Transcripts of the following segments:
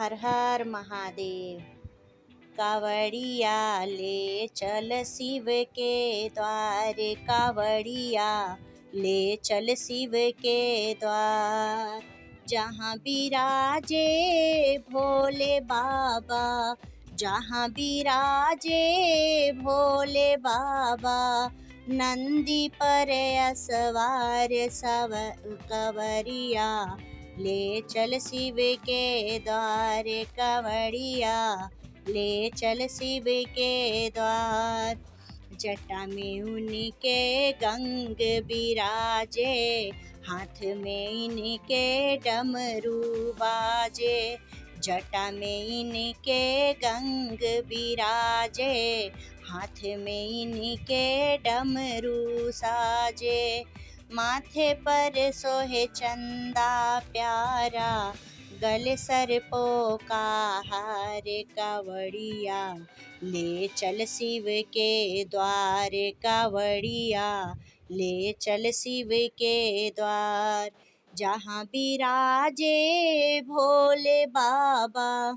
हर हर महादेव। कावड़िया ले चल शिव के द्वार, कावड़िया ले चल शिव के द्वार। जहाँ बिराजे भोले बाबा, जहाँ बिराजे भोले बाबा, नंदी पर असवार सब कंवरिया ले चल शिव के द्वार, कंवरिया ले चल शिव के द्वार। जटा में उनके गंग बिराजे, हाथ में इनके डमरू बाजे। जटा में इनके गंग बिराजे, हाथ में इनके डमरू साजे। माथे पर सोहे चंदा प्यारा, गले सर्पों का हार, कावड़िया ले चल शिव के द्वार, कावड़िया ले चल शिव के द्वार। जहाँ बिराजे भोले बाबा,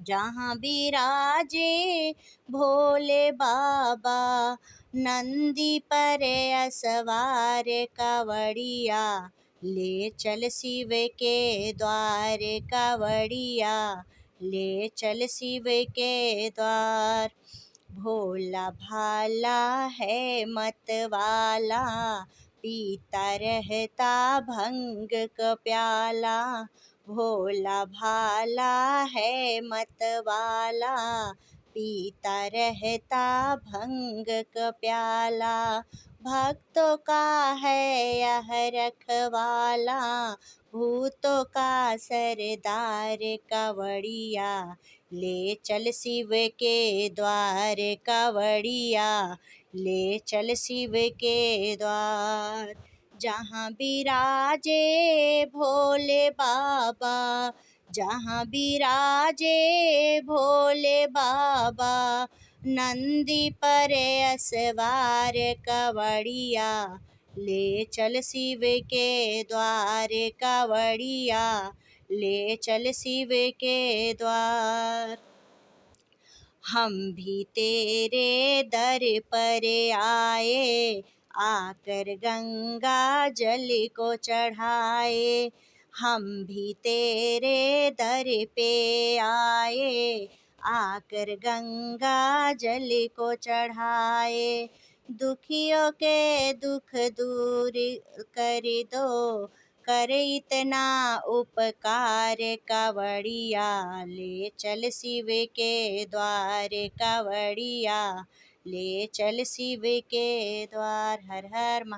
जहाँ बिराजे भोले बाबा, नंदी पर असवार, कावड़िया ले चल शिव के द्वार, कावड़िया ले चल शिव के द्वार। भोला भाला है मतवाला, पीता रहता भंग का प्याला। भोला भाला है मतवाला, पीता रहता भंग का प्याला। भक्तों का है यह रखवाला, भूतों का सरदार, कावड़िया ले चल शिव के द्वार, कावड़िया ले चल शिव के द्वार। जहाँ बिराजे भोले बाबा, जहाँ बिराजे भोले बाबा, नंदी पर असवार, कावड़िया ले चल शिव के द्वार, कावड़िया ले चल शिव के द्वार। हम भी तेरे दर पर आए, आकर गंगा जल को चढ़ाए। हम भी तेरे दर पे आए, आकर गंगा जल को चढ़ाए। दुखियों के दुख दूर कर दो, कर इतना उपकार, कावड़िया ले चल शिव के द्वार, कावड़िया ले चल शिव के द्वार। हर हर महा